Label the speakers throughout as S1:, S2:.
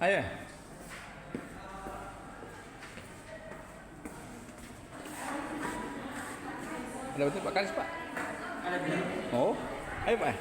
S1: Ayo. Ada betul Pak Kadis, Pak?
S2: Ada betul.
S1: Oh, ayo Pak.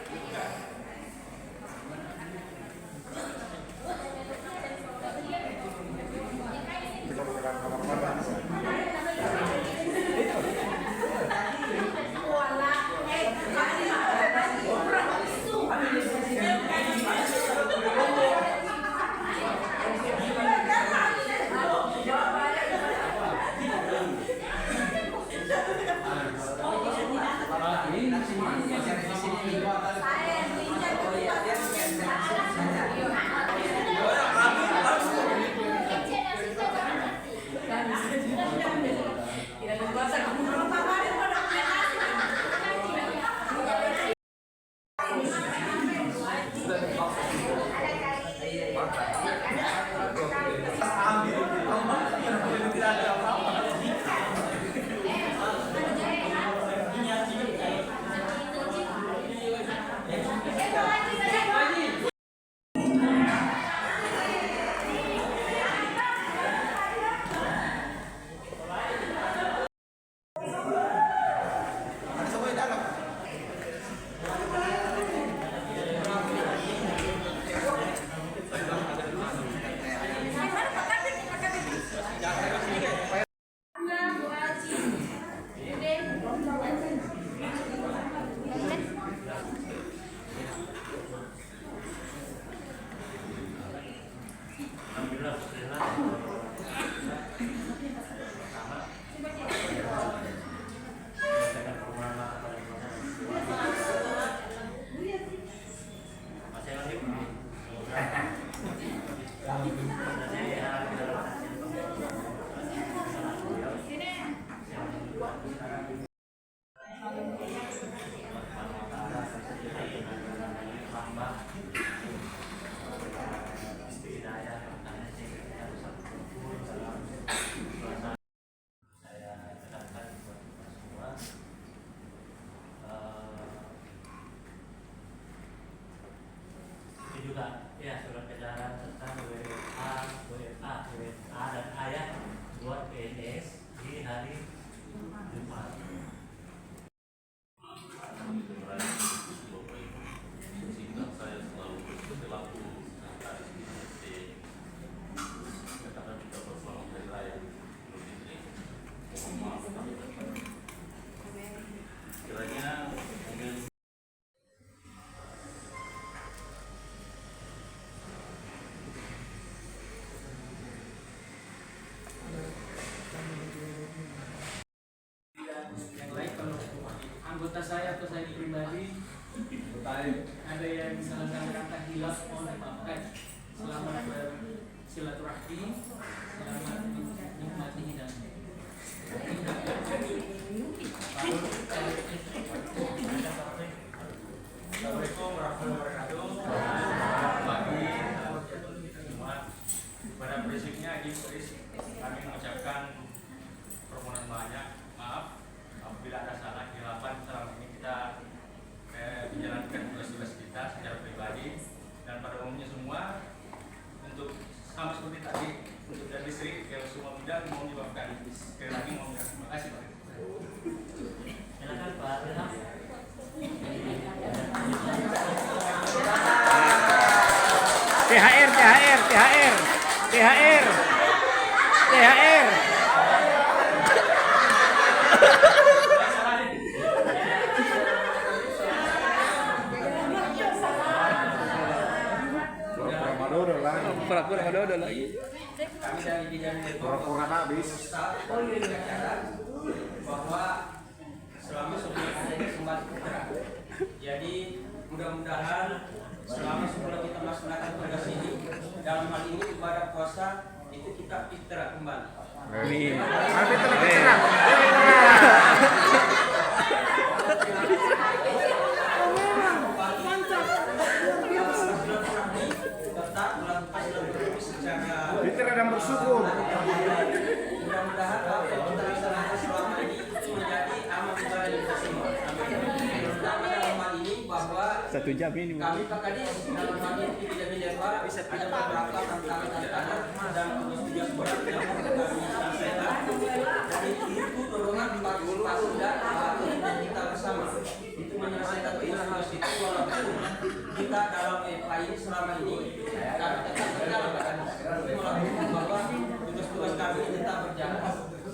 S3: Juga ya surat edaran tentang WA dan ayah buat PNS di hari Jumat.
S4: Saya selalu berperilaku karena juga bersama hari raya Idul Fitri. Mohon maaf kiranya mungkin
S2: Anggota saya atau saya pribadi ada yang salah kata hilaf, mohon dimaafkan. Selamat bersilaturahmi, selamat menikmati hidangan.
S5: Assalamualaikum warahmatullahi wabarakatuh. Selamat pagi Jumat. Pada prinsipnya kami mengucapkan permohonan banyak maaf apabila ada salah khilafan selama ini kita menjalankan tugas-tugas kita secara pribadi dan pada umumnya semua untuk sama seperti tadi untuk dari listrik ke semua bidang mohon dimaafkan. Sekali lagi mohon terima kasih Pak.
S3: Silakan Pak Ilham.
S1: THR, THR, THR, THR, THR. Pura-pura Madodo lagi.
S2: Kami dari bidang
S5: Pura-pura habis.
S2: bahwa selama sebelum ada kesempatan putra. Jadi mudah-mudahan selama sebelum kita melaksanakan tugas ini, dalam hal ini ibadah puasa itu kita fitrah kembali.
S1: Nih.
S2: Tetap melakukan silaturahmi secara
S5: Fitrah dan bersyukur.
S2: mudah-mudahan apa yang kita laksanakan selama ini menjadi amal ibadah kita semua. Terutama dalam hal ini bahwa
S1: 1 jam ini.
S2: Kami Pak Kadis dalam hal ini di Bidang Minerva ada beberapa tantangan dan tugas-tugas berat yang kami selesaikan. Dan itu dorongan partisipasi dan komitmen kita bersama. Itu menyelesaikan tugas-tugas itu walaupun kita dalam EPA ini selama ini kami tetap berjalan Pak Kadis. Itu melakukan bahwa tugas-tugas kami tetap berjalan.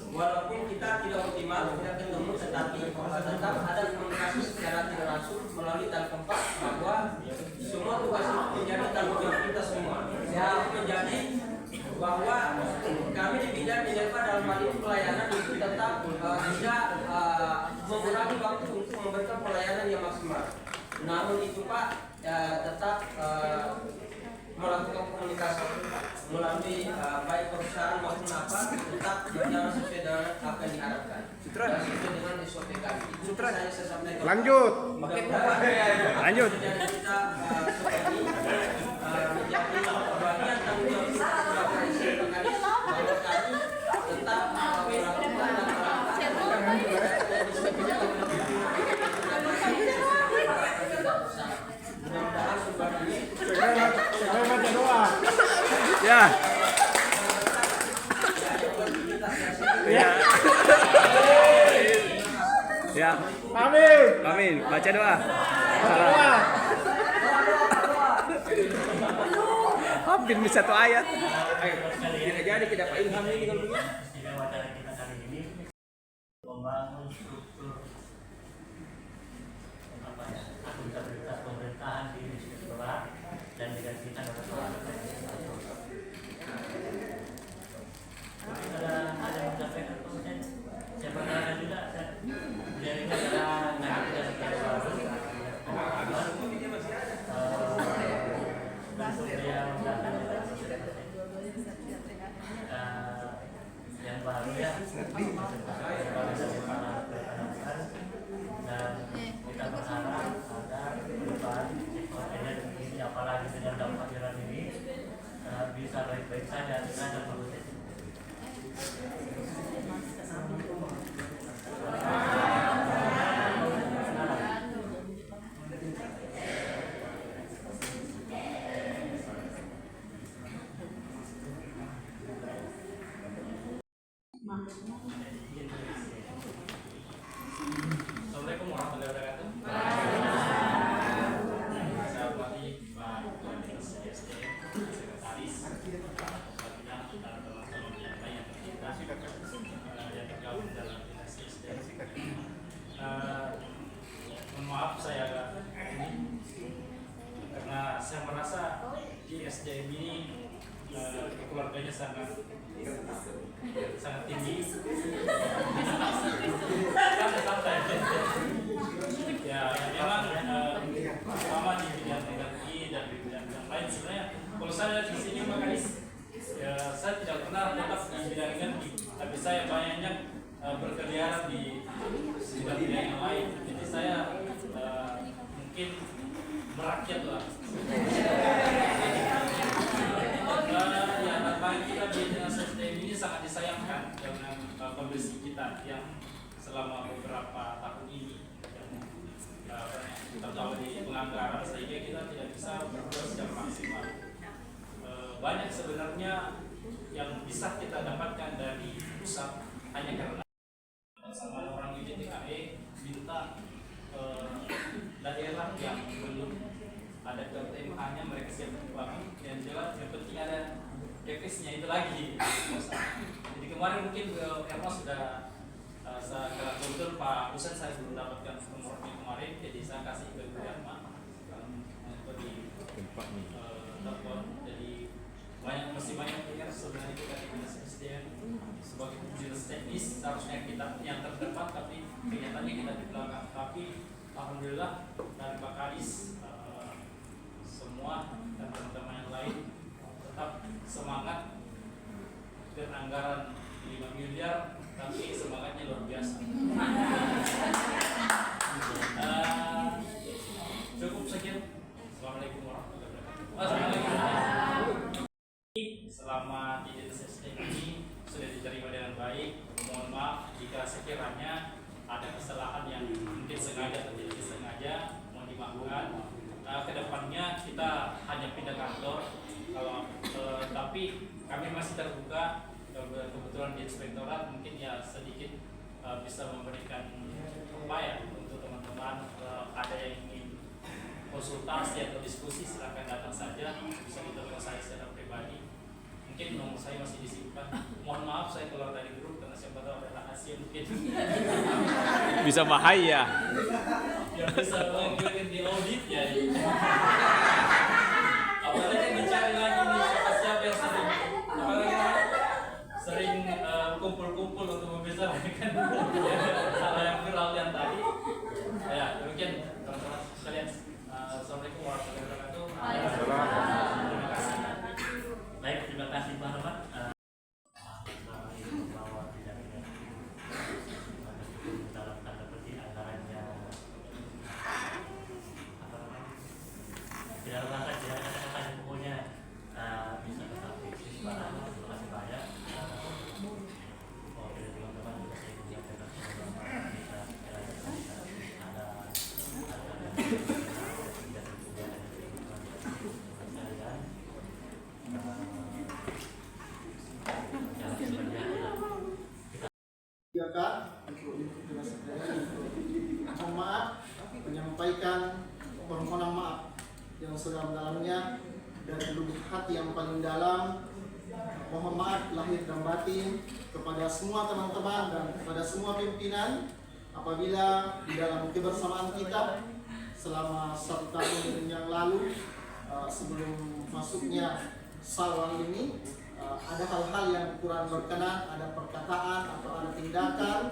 S2: Walaupun kita tidak optimal, tidak ketemu, tetapi tetap ada komunikasi secara tidak langsung melalui telepon bahwa semua tugas itu menjadi tanggung jawab kita semua. Yang menjadi bahwa kami di bidang Minerva dalam hal ini pelayanan itu tetap tidak mengurangi waktu untuk memberikan pelayanan yang maksimal. Namun itu Pak tetap melakukan komunikasi melalui baik perusahaan maupun apa tetap berjalan sesuai dengan apa yang diharapkan dan sesuai dengan SOP kami. Itu saya sampaikan.
S1: Lanjut. Lanjut.
S2: Jadi kita seperti menjadi bagian tanggung jawab kita sebagai SOP kami bahwa kami tetap melakukan dan mudah-mudahan sumber ini
S1: Ya. Ya. Ya. Amin. Baca doa. Salam. Hampir bisa 1 ayat.
S3: Tidak
S1: jadi kita Pak Ilham ini kalau begini.
S3: Istimewa acara kita kali ini membangun struktur akuntabilitas pemerintahan di sekolah dan digantikan oleh sekolah. Ada yang menyampaikan kemudian saya pernah juga dari negara kita sekian baru untuk dia datang yang baru ya dan kita berharap agar perubahan sektor energi ini apalagi dengan dampak jalan ini bisa baik-baik saja dengan ada proses.
S5: Assalamualaikum warahmatullahi wabarakatuh. Saya hormati Pak Dinas SDM, Sekretaris, dan teman-teman yang lain yang tercinta yang tergabung dalam Dinas SDM. Mohon maaf saya agak ini karena saya merasa di SDM ini keluarganya sangat tinggi. Ya, memang sama di bidang energi dan di bidang yang lain sebenarnya. Kalau saya di sini Pak Kadis, ya, saya tidak pernah tetap di bidang energi, tapi saya banyaknya berkeliaran di bidang yang lain. Jadi saya mungkin merakyat lah. Ya, tantangan kita di Dinas SDM ini sangat disayangkan dengan kondisi kita yang selama beberapa tahun ini terutama di penganggaran sehingga kita tidak bisa berbuat secara maksimal. Banyak sebenarnya yang bisa kita dapatkan dari pusat hanya karena sama orang UJTKE minta daerah yang belum ada KTMH-nya mereka siap membangun dan jelas yang penting ada DPS-nya itu lagi. Jadi kemarin mungkin Erma sudah saya kebetulan Pak Husen saya belum dapatkan nomornya kemarin, jadi saya kasih ke Bu Erma untuk di telepon. Jadi masih banyak PR sebenarnya kita di Dinas SDM sebagai dinas teknis seharusnya kita yang terdepan, tapi kenyataannya kita di belakang. Tapi alhamdulillah dari Pak Kadis semua dan teman-teman yang lain tetap semangat dan anggaran 5 miliar, tapi semangatnya luar biasa. Cukup sekian. Assalamualaikum warahmatullahi wabarakatuh. Selama di Dinas SDM ini sudah diterima dengan baik. Mohon maaf jika sekiranya ada kesalahan yang mungkin sengaja atau tidak disengaja, mohon dimaafkan. tapi kami masih terbuka. Kebetulan di inspektorat mungkin ya sedikit bisa memberikan apa ya untuk teman-teman, ada yang ingin konsultasi atau diskusi silakan datang saja, bisa ditelepon saya secara pribadi. Mungkin nomor saya masih disimpan. Mohon maaf saya keluar dari grup karena siapa tahu ada rahasia mungkin.
S1: Bisa bahaya.
S5: Yang bisa mengikuti di audit ya. Apalagi dicari lagi nih siapa yang sering kumpul-kumpul untuk membicarakan hal yang viral yang tadi. Ya, demikian teman-teman sekalian. Assalamualaikum warahmatullahi wabarakatuh. Terima kasih.
S3: Baik, terima kasih Pak Rahmat. Dalam tanda petik anggarannya apa namanya? Tidak rasa tidak ada kata-kata pokoknya bisa tetap eksis Pak Rahmat. Terima kasih banyak. Oke teman-teman, saya menyampaikan bisa ada
S6: mohon maaf, menyampaikan permohonan maaf yang sedalam-dalamnya dari lubuk hati yang paling dalam. Mohon maaf lahir dan batin kepada semua teman-teman dan kepada semua pimpinan apabila di dalam kebersamaan kita selama 1 tahun yang lalu sebelum masuknya Syawal ini ada hal-hal yang kurang berkenan, ada perkataan atau ada tindakan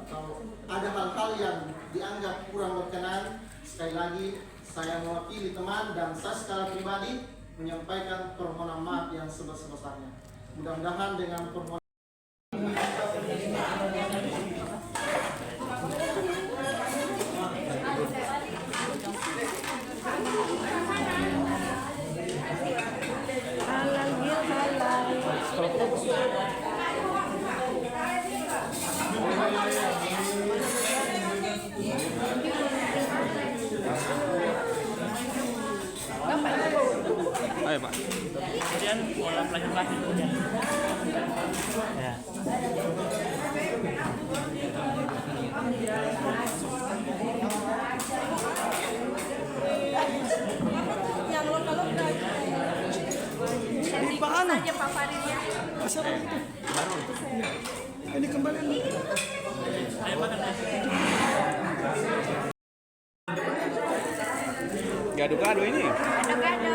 S6: atau ada hal-hal yang dianggap kurang berkenan. Sekali lagi saya mewakili teman dan saya secara pribadi menyampaikan permohonan maaf yang sebesar-besarnya. Mudah-mudahan dengan permohonan
S1: Ayo Pak.
S3: Kemudian pola pelajaran kemudian. Ya.
S7: Yang lokal-lokal. Di mana? Saja paparinnya.
S6: ini kembali.
S3: Ayo makan.
S1: Gado-gado ini.
S7: Gado-gado.